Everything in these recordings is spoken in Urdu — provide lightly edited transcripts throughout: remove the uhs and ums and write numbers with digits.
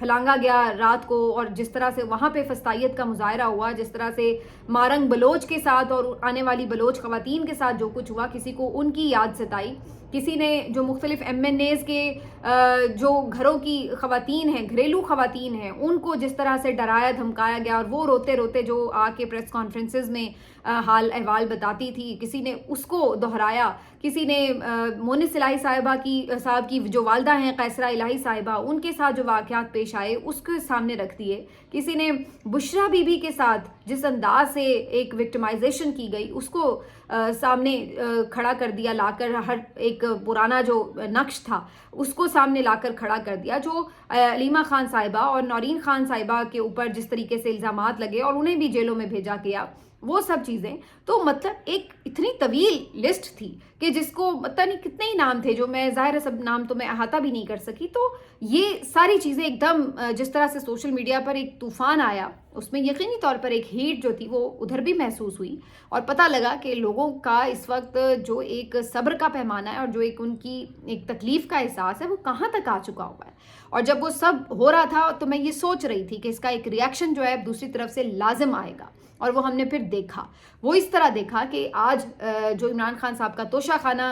پھلانگا گیا رات کو، اور جس طرح سے وہاں پہ فسطائیت کا مظاہرہ ہوا، جس طرح سے مارنگ بلوچ کے ساتھ اور آنے والی بلوچ خواتین کے ساتھ جو کچھ ہوا، کسی کو ان کی یاد ستائی، کسی نے جو مختلف MNAs کے جو گھروں کی خواتین ہیں، گھریلو خواتین ہیں، ان کو جس طرح سے ڈرایا دھمکایا گیا، اور وہ روتے روتے جو آ کے پریس کانفرنسز میں حال احوال بتاتی تھی، کسی نے اس کو دہرایا، کسی نے مونس الہی صاحب کی جو والدہ ہیں قیصرہ الہی صاحبہ، ان کے ساتھ جو واقعات پیش آئے اس کے سامنے رکھ دیے، کسی نے بشرا بی بی کے ساتھ جس انداز سے ایک وکٹمائزیشن کی گئی اس کو سامنے کھڑا کر دیا، لا کر ہر ایک پرانا جو نقش تھا اس کو سامنے لا کر کھڑا کر دیا، جو علیمہ خان صاحبہ اور نورین خان صاحبہ کے اوپر جس طریقے سے الزامات لگے اور انہیں بھی جیلوں میں بھیجا گیا، وہ سب چیزیں، تو مطلب ایک اتنی طویل لسٹ تھی کہ جس کو پتہ نہیں کتنے ہی نام تھے، جو میں ظاہر سب نام تو میں احاطہ بھی نہیں کر سکی. تو یہ ساری چیزیں ایک دم جس طرح سے سوشل میڈیا پر ایک طوفان آیا، اس میں یقینی طور پر ایک ہیٹ جو تھی وہ ادھر بھی محسوس ہوئی، اور پتہ لگا کہ لوگوں کا اس وقت جو ایک صبر کا پیمانہ ہے اور جو ایک ان کی ایک تکلیف کا احساس ہے وہ کہاں تک آ چکا ہوا ہے. اور جب وہ سب ہو رہا تھا تو میں یہ سوچ رہی تھی کہ اس کا ایک ریاکشن جو ہے دوسری طرف سے لازم آئے گا، اور وہ ہم نے پھر دیکھا. وہ اس طرح دیکھا کہ آج جو عمران خان صاحب کا توشہ خانہ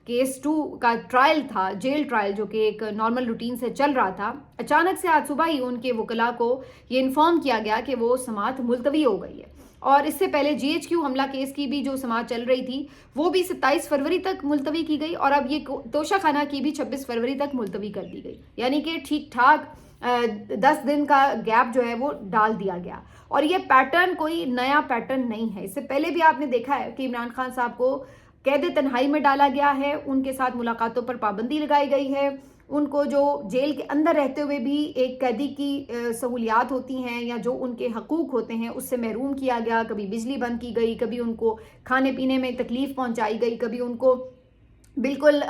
کیس 2 کا ٹرائل تھا، جیل ٹرائل، جو کہ ایک نارمل روٹین سے چل رہا تھا، اچانک سے آج صبح ہی ان کے وکلاء کو یہ انفارم کیا گیا کہ وہ سماعت ملتوی ہو گئی ہے. اور اس سے پہلے GHQ حملہ کیس کی بھی جو سماعت چل رہی تھی وہ بھی 27 فروری تک ملتوی کی گئی، اور اب یہ توشہ خانہ کی بھی 26 فروری تک ملتوی کر دی گئی. یعنی کہ ٹھیک ٹھاک 10 دن کا گیپ جو ہے وہ ڈال دیا گیا. اور یہ پیٹرن کوئی نیا پیٹرن نہیں ہے، اس سے پہلے بھی آپ نے دیکھا ہے کہ عمران خان صاحب کو قید تنہائی میں ڈالا گیا ہے، ان کے ساتھ ملاقاتوں پر پابندی لگائی گئی ہے، ان کو جو جیل کے اندر رہتے ہوئے بھی ایک قیدی کی سہولیات ہوتی ہیں یا جو ان کے حقوق ہوتے ہیں اس سے محروم کیا گیا. کبھی بجلی بند کی گئی، کبھی ان کو کھانے پینے میں تکلیف پہنچائی گئی، کبھی ان کو بالکل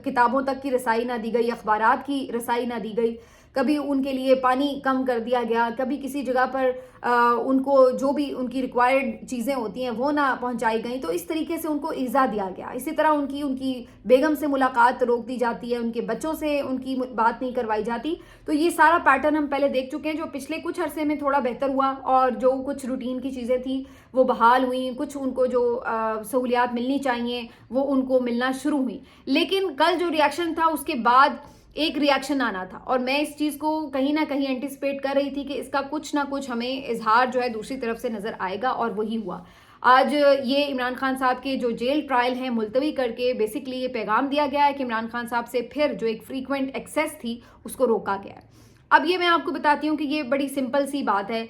کتابوں تک کی رسائی نہ دی گئی، اخبارات کی رسائی نہ دی گئی، کبھی ان کے لیے پانی کم کر دیا گیا، کبھی کسی جگہ پر ان کو جو بھی ان کی ریکوائرڈ چیزیں ہوتی ہیں وہ نہ پہنچائی گئیں. تو اس طریقے سے ان کو ایذا دیا گیا. اسی طرح ان کی بیگم سے ملاقات روک دی جاتی ہے، ان کے بچوں سے ان کی بات نہیں کروائی جاتی. تو یہ سارا پیٹرن ہم پہلے دیکھ چکے ہیں، جو پچھلے کچھ عرصے میں تھوڑا بہتر ہوا، اور جو کچھ روٹین کی چیزیں تھیں وہ بحال ہوئیں، کچھ ان کو جو سہولیات ملنی چاہیے وہ ان کو ملنا شروع ہوئیں. لیکن کل جو ریاکشن تھا اس کے بعد ایک ریاکشن آنا تھا، اور میں اس چیز کو کہیں نہ کہیں اینٹیسپیٹ کر رہی تھی کہ اس کا کچھ نہ کچھ ہمیں اظہار جو ہے دوسری طرف سے نظر آئے گا، اور وہی ہوا. آج یہ عمران خان صاحب کے جو جیل ٹرائل ہیں ملتوی کر کے بیسکلی یہ پیغام دیا گیا ہے کہ عمران خان صاحب سے پھر جو ایک فریکوینٹ ایکسیس تھی اس کو روکا گیا ہے. اب یہ میں آپ کو بتاتی ہوں کہ یہ بڑی سمپل سی بات ہے.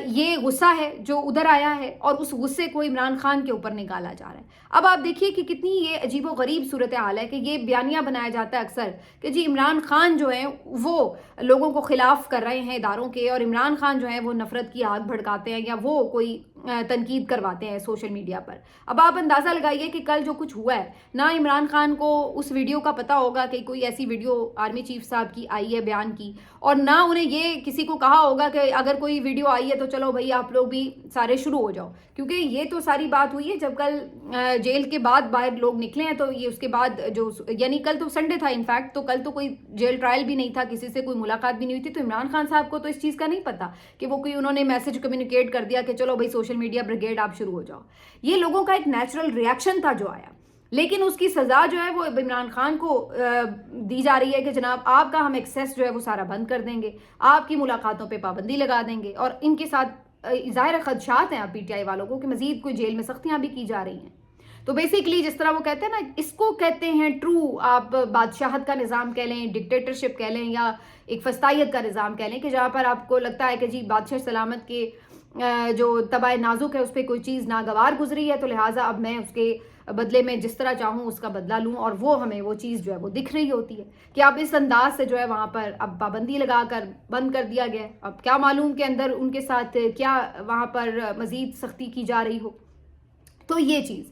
یہ غصہ ہے جو ادھر آیا ہے، اور اس غصے کو عمران خان کے اوپر نکالا جا رہا ہے. اب آپ دیکھیے کہ کتنی یہ عجیب و غریب صورتحال ہے کہ یہ بیانیہ بنایا جاتا ہے اکثر کہ جی عمران خان جو ہیں وہ لوگوں کو خلاف کر رہے ہیں اداروں کے، اور عمران خان جو ہیں وہ نفرت کی آگ بھڑکاتے ہیں یا وہ کوئی تنقید کرواتے ہیں سوشل میڈیا پر. اب آپ اندازہ لگائیے کہ کل جو کچھ ہوا ہے، نہ عمران خان کو اس ویڈیو کا پتہ ہوگا کہ کوئی ایسی ویڈیو آرمی چیف صاحب کی آئی ہے بیان کی، اور نہ انہیں یہ کسی کو کہا ہوگا کہ اگر کوئی ویڈیو آئی ہے تو چلو بھائی آپ لوگ بھی سارے شروع ہو جاؤ. کیونکہ یہ تو ساری بات ہوئی ہے جب کل جیل کے بعد باہر لوگ نکلے ہیں، تو یہ اس کے بعد جو یعنی کل تو سنڈے تھا انفیکٹ، تو کل تو کوئی جیل ٹرائل بھی نہیں تھا، کسی سے کوئی ملاقات بھی نہیں ہوئی تھی. تو عمران خان صاحب کو تو اس چیز کا نہیں پتا کہ وہ کوئی انہوں نے میسج کمیونیکیٹ کر دیا کہ چلو بھائی سوشل میڈیا بریگیڈ آپ شروع ہو جاؤ. یہ لوگوں کا ایک نیچرل ریاکشن تھا جو آیا، لیکن اس کی سزا جو ہے وہ عمران خان کو دی جا رہی ہے کہ جناب آپ کا ہم ایکسیس جو ہے وہ سارا بند کر دیں گے، آپ کی ملاقاتوں پہ پابندی لگا دیں گے، اور ان کے ساتھ ظاہر خدشات ہیں اب PTI والوں کو کہ مزید کوئی جیل میں سختیاں بھی کی جا رہی ہیں. تو بیسیکلی جس طرح وہ کہتے ہیں نا، اس کو کہتے ہیں ٹرو آپ بادشاہت کا نظام کہہ لیں، ڈکٹیٹرشپ کہہ لیں، یا ایک فسطائیت کا نظام کہہ لیں، کہ جہاں پر آپ کو لگتا ہے کہ جی بادشاہ سلامت کے جو طبع نازک ہے اس پہ کوئی چیز ناگوار گزری ہے، تو لہٰذا اب میں اس کے بدلے میں جس طرح چاہوں اس کا بدلہ لوں، اور وہ ہمیں وہ چیز جو ہے وہ دکھ رہی ہوتی ہے کہ اب اس انداز سے جو ہے وہاں پر اب پابندی لگا کر بند کر دیا گیا. اب کیا معلوم کہ اندر ان کے ساتھ کیا وہاں پر مزید سختی کی جا رہی ہو. تو یہ چیز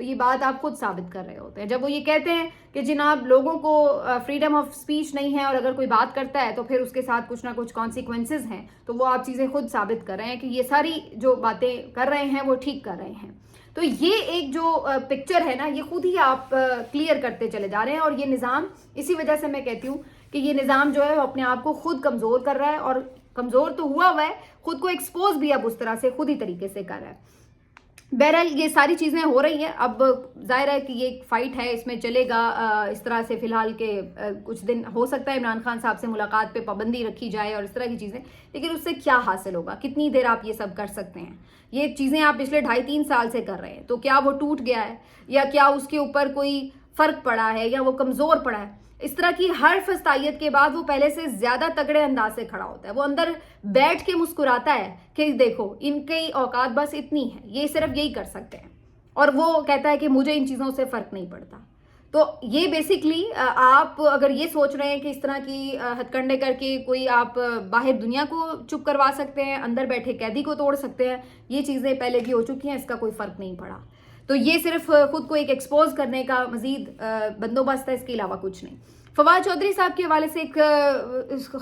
تو یہ بات آپ خود ثابت کر رہے ہوتے ہیں جب وہ یہ کہتے ہیں کہ جناب لوگوں کو فریڈم آف اسپیچ نہیں ہے اور اگر کوئی بات کرتا ہے تو پھر اس کے ساتھ کچھ نہ کچھ کانسیکوینسز ہیں. تو وہ آپ چیزیں خود ثابت کر رہے ہیں کہ یہ ساری جو باتیں کر رہے ہیں وہ ٹھیک کر رہے ہیں. تو یہ ایک جو پکچر ہے نا یہ خود ہی آپ کلیئر کرتے چلے جا رہے ہیں. اور یہ نظام اسی وجہ سے میں کہتی ہوں کہ یہ نظام جو ہے وہ اپنے آپ کو خود کمزور کر رہا ہے اور کمزور تو ہوا ہے, خود کو ایکسپوز بھی اب اس طرح سے خود ہی طریقے سے کر رہا ہے. بہرحال یہ ساری چیزیں ہو رہی ہیں. اب ظاہر ہے کہ یہ ایک فائٹ ہے, اس میں چلے گا اس طرح سے فی الحال کے کچھ دن ہو سکتا ہے عمران خان صاحب سے ملاقات پہ پابندی رکھی جائے اور اس طرح کی چیزیں, لیکن اس سے کیا حاصل ہوگا؟ کتنی دیر آپ یہ سب کر سکتے ہیں؟ یہ چیزیں آپ پچھلے 2.5-3 سال سے کر رہے ہیں, تو کیا وہ ٹوٹ گیا ہے یا کیا اس کے اوپر کوئی فرق پڑا ہے یا وہ کمزور پڑا ہے؟ اس طرح کی ہر فستائیت کے بعد وہ پہلے سے زیادہ تگڑے انداز سے کھڑا ہوتا ہے. وہ اندر بیٹھ کے مسکراتا ہے کہ دیکھو ان کی اوقات بس اتنی ہے, یہ صرف یہی کر سکتے ہیں, اور وہ کہتا ہے کہ مجھے ان چیزوں سے فرق نہیں پڑتا. تو یہ بیسیکلی آپ اگر یہ سوچ رہے ہیں کہ اس طرح کی ہتھ کنڈے کر کے کوئی آپ باہر دنیا کو چپ کروا سکتے ہیں, اندر بیٹھے قیدی کو توڑ سکتے ہیں, یہ چیزیں پہلے بھی ہو چکی ہیں, اس کا کوئی فرق نہیں پڑا. تو یہ صرف خود کو ایک ایکسپوز کرنے کا مزید بندوبست ہے, اس کے علاوہ کچھ نہیں. فواد چودھری صاحب کے حوالے سے ایک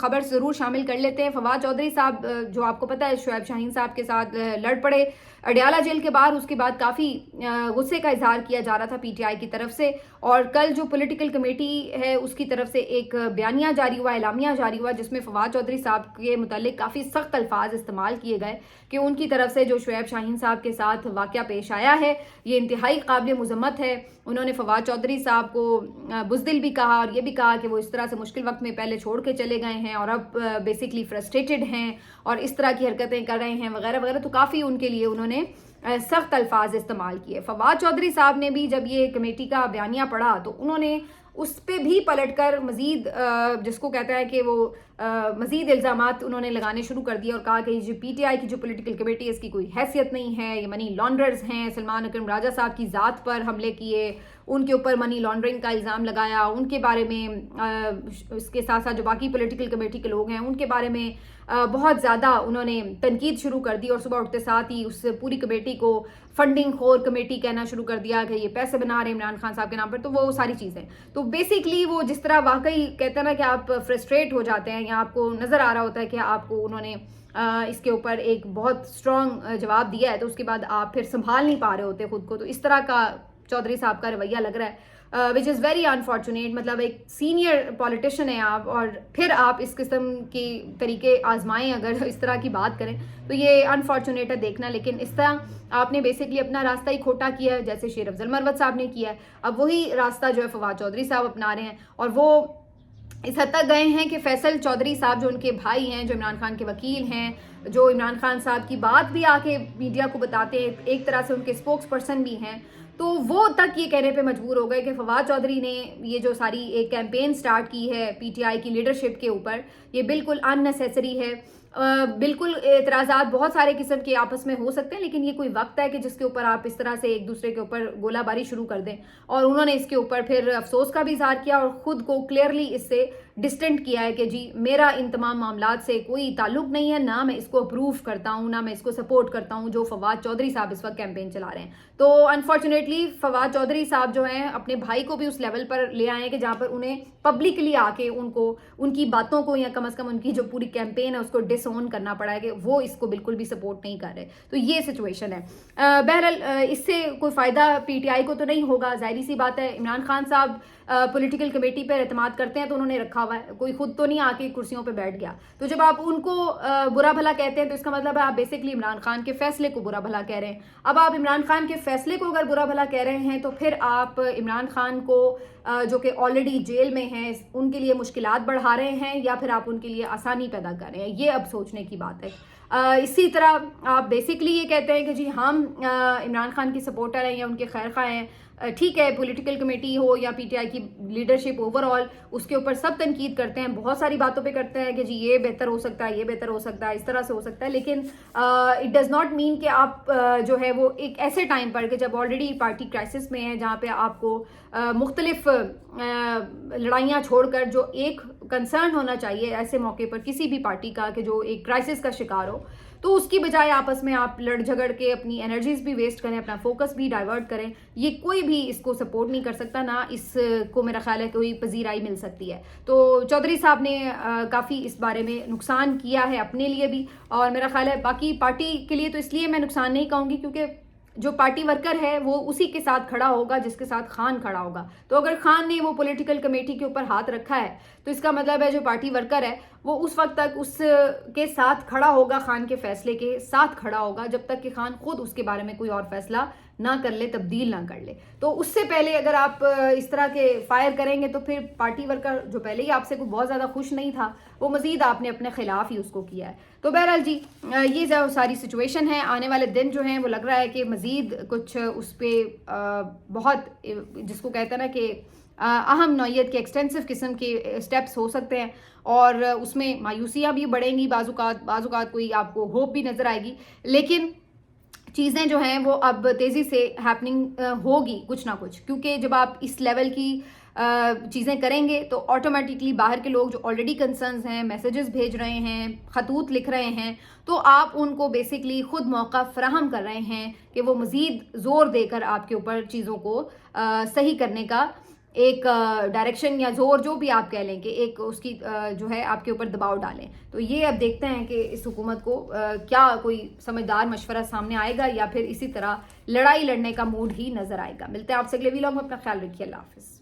خبر ضرور شامل کر لیتے ہیں. فواد چودھری صاحب جو آپ کو پتہ ہے شعیب شاہین صاحب کے ساتھ لڑ پڑے اڈیالہ جیل کے باہر, اس کے بعد کافی غصے کا اظہار کیا جا رہا تھا پی ٹی آئی کی طرف سے, اور کل جو پولیٹیکل کمیٹی ہے اس کی طرف سے ایک بیانیہ جاری ہوا, اعلامیہ جاری ہوا, جس میں فواد چودھری صاحب کے متعلق کافی سخت الفاظ استعمال کیے گئے کہ ان کی طرف سے جو شعیب شاہین صاحب کے ساتھ واقعہ پیش آیا ہے یہ انتہائی قابل مذمت ہے. انہوں نے فواد چودھری صاحب کو بزدل بھی کہا اور یہ بھی کہا کہ وہ اس طرح سے مشکل وقت میں پہلے چھوڑ کے چلے گئے ہیں اور اب بیسیکلی فرسٹریٹڈ ہیں اور اس طرح کی حرکتیں کر رہے ہیں وغیرہ وغیرہ. تو کافی ان کے لیے انہوں نے سخت الفاظ استعمال کیے. فواد چودھری صاحب نے بھی جب یہ کمیٹی کا بیانیہ پڑھا تو انہوں نے اس پہ بھی پلٹ کر مزید جس کو کہتا ہے کہ وہ مزید الزامات انہوں نے لگانے شروع کر دیے اور کہا کہ جو پی ٹی آئی کی جو پولیٹیکل کمیٹی ہے اس کی کوئی حیثیت نہیں ہے, یہ منی لانڈرز ہیں, سلمان اکرم راجہ صاحب کی ذات پر حملے کیے, ان کے اوپر منی لانڈرنگ کا الزام لگایا, ان کے بارے میں اس کے ساتھ ساتھ جو باقی پولیٹیکل کمیٹی کے لوگ ہیں ان کے بارے میں بہت زیادہ انہوں نے تنقید شروع کر دی اور صبح اٹھتے ساتھ ہی اس پوری کمیٹی کو فنڈنگ خور کمیٹی کہنا شروع کر دیا کہ یہ پیسے بنا رہے ہیں عمران خان صاحب کے نام پر. تو وہ ساری چیزیں تو بیسیکلی وہ جس طرح واقعی کہتے ہیں نا کہ آپ فرسٹریٹ ہو جاتے ہیں یا آپ کو نظر آ رہا ہوتا ہے کہ آپ کو انہوں نے اس کے اوپر ایک بہت اسٹرانگ جواب دیا ہے تو اس کے بعد آپ پھر سنبھال نہیں پا رہے ہوتے خود کو. تو اس طرح کا چودھری صاحب کا رویہ لگ رہا ہے وچ از ویری انفارچونیٹ. مطلب ایک سینئر پولیٹیشین ہیں آپ اور پھر آپ اس قسم کی طریقے آزمائیں اگر اس طرح کی بات کریں تو یہ انفارچونیٹ ہے دیکھنا. لیکن اس طرح آپ نے بیسکلی اپنا راستہ ہی کھوٹا کیا ہے جیسے شیر افضل مروت صاحب نے کیا ہے. اب وہی راستہ جو ہے فواد چودھری صاحب اپنا رہے ہیں اور وہ اس حد تک گئے ہیں کہ فیصل چودھری صاحب جو ان کے بھائی ہیں, جو عمران خان کے وکیل ہیں, جو عمران خان صاحب کی بات بھی آ کے میڈیا کو بتاتے ہیں, ایک طرح سے ان کے اسپوکس پرسن بھی ہیں, تو وہ تک یہ کہنے پہ مجبور ہو گئے کہ فواد چودھری نے یہ جو ساری ایک کیمپین سٹارٹ کی ہے پی ٹی آئی کی لیڈرشپ کے اوپر یہ بالکل ان نیسیسری ہے. بالکل اعتراضات بہت سارے قسم کے آپس میں ہو سکتے ہیں لیکن یہ کوئی وقت ہے کہ جس کے اوپر آپ اس طرح سے ایک دوسرے کے اوپر گولہ باری شروع کر دیں. اور انہوں نے اس کے اوپر پھر افسوس کا بھی اظہار کیا اور خود کو کلیئرلی اس سے ڈسٹنٹ کیا ہے کہ جی میرا ان تمام معاملات سے کوئی تعلق نہیں ہے, نہ میں اس کو اپروو کرتا ہوں نہ میں اس کو سپورٹ کرتا ہوں جو فواد چودھری صاحب اس وقت کیمپین چلا رہے ہیں. تو انفارچونیٹلی فواد چودھری صاحب جو ہیں اپنے بھائی کو بھی اس لیول پر لے آئے ہیں کہ جہاں پر انہیں پبلکلی آ کے ان کو ان کی باتوں کو یا کم از کم ان کی جو پوری کیمپین ہے اس کو ڈس اون کرنا پڑا ہے کہ وہ اس کو بالکل بھی سپورٹ نہیں کر رہے. تو یہ سچویشن ہے. بہرحال اس سے کوئی فائدہ پی ٹی آئی کو تو نہیں ہوگا, ظاہری سی بات ہے. عمران خان صاحب پولیٹیکل کمیٹی پر اعتماد کرتے ہیں تو انہوں نے رکھا ہوا ہے, کوئی خود تو نہیں آ کے کرسیوں پہ بیٹھ گیا. تو جب آپ ان کو برا بھلا کہتے ہیں تو اس کا مطلب ہے آپ بیسکلی عمران خان کے فیصلے کو برا بھلا کہہ رہے ہیں. اب آپ عمران خان کے فیصلے کو اگر برا بھلا کہہ رہے ہیں تو پھر آپ عمران خان کو جو کہ آلریڈی جیل میں ہیں ان کے لیے مشکلات بڑھا رہے ہیں یا پھر آپ ان کے لیے آسانی پیدا کر رہے ہیں. یہ اب سوچنے کی بات ہے. اسی طرح آپ بیسکلی یہ کہتے ہیں کہ جی ہم عمران خان کی سپورٹر ہیں یا ان کے خیر خواہ ہیں. ٹھیک ہے, پولیٹیکل کمیٹی ہو یا پی ٹی آئی کی لیڈرشپ اوور آل اس کے اوپر سب تنقید کرتے ہیں, بہت ساری باتوں پہ کرتے ہیں کہ جی یہ بہتر ہو سکتا ہے, یہ بہتر ہو سکتا ہے, اس طرح سے ہو سکتا ہے. لیکن اٹ ڈز ناٹ مین کہ آپ جو ہے وہ ایک ایسے ٹائم پر کہ جب آلریڈی پارٹی کرائسس میں ہے جہاں پہ آپ کو مختلف لڑائیاں چھوڑ کر جو ایک کنسرن ہونا چاہیے ایسے موقع پر کسی بھی پارٹی کا کہ جو ایک کرائسس کا شکار ہو, ہو, تو اس کی بجائے آپس میں آپ لڑ جھگڑ کے اپنی انرجیز بھی ویسٹ کریں, اپنا فوکس بھی ڈائیورٹ کریں. یہ کوئی بھی اس کو سپورٹ نہیں کر سکتا, نہ اس کو میرا خیال ہے کوئی پذیرائی مل سکتی ہے. تو چودھری صاحب نے کافی اس بارے میں نقصان کیا ہے اپنے لیے بھی, اور میرا خیال ہے باقی پارٹی کے لیے تو اس لیے میں نقصان نہیں کہوں گی کیونکہ جو پارٹی ورکر ہے وہ اسی کے ساتھ کھڑا ہوگا جس کے ساتھ خان کھڑا ہوگا. تو اگر خان نے وہ پولیٹیکل کمیٹی کے اوپر ہاتھ رکھا ہے تو اس کا مطلب ہے جو پارٹی ورکر ہے وہ اس وقت تک اس کے ساتھ کھڑا ہوگا, خان کے فیصلے کے ساتھ کھڑا ہوگا, جب تک کہ خان خود اس کے بارے میں کوئی اور فیصلہ نہ کر لے, تبدیل نہ کر لے. تو اس سے پہلے اگر آپ اس طرح کے فائر کریں گے تو پھر پارٹی ورکر جو پہلے ہی آپ سے کوئی بہت زیادہ خوش نہیں تھا, وہ مزید آپ نے اپنے خلاف ہی اس کو کیا ہے. تو بہرحال جی یہ جو ساری سچویشن ہے, آنے والے دن جو ہیں وہ لگ رہا ہے کہ مزید کچھ اس پہ بہت جس کو کہتے ہیں نا کہ اہم نوعیت کے ایکسٹینسو قسم کے اسٹیپس ہو سکتے ہیں, اور اس میں مایوسیاں بھی بڑھیں گی, بعض اوقات کوئی آپ کو ہوپ بھی نظر آئے گی, لیکن چیزیں جو ہیں وہ اب تیزی سے ہیپننگ ہوگی کچھ نہ کچھ, کیونکہ جب آپ اس لیول کی چیزیں کریں گے تو آٹومیٹکلی باہر کے لوگ جو آلریڈی کنسرنز ہیں, میسیجز بھیج رہے ہیں, خطوط لکھ رہے ہیں, تو آپ ان کو بیسکلی خود موقع فراہم کر رہے ہیں کہ وہ مزید زور دے کر آپ کے اوپر چیزوں کو صحیح کرنے کا ایک ڈائریکشن یا زور جو بھی آپ کہہ لیں کہ ایک اس کی جو ہے آپ کے اوپر دباؤ ڈالیں. تو یہ اب دیکھتے ہیں کہ اس حکومت کو کیا کوئی سمجھدار مشورہ سامنے آئے گا یا پھر اسی طرح لڑائی لڑنے کا موڈ ہی نظر آئے گا. ملتے ہیں آپ سے اگلے ویلاگ میں, اپنا خیال رکھیے, اللہ حافظ.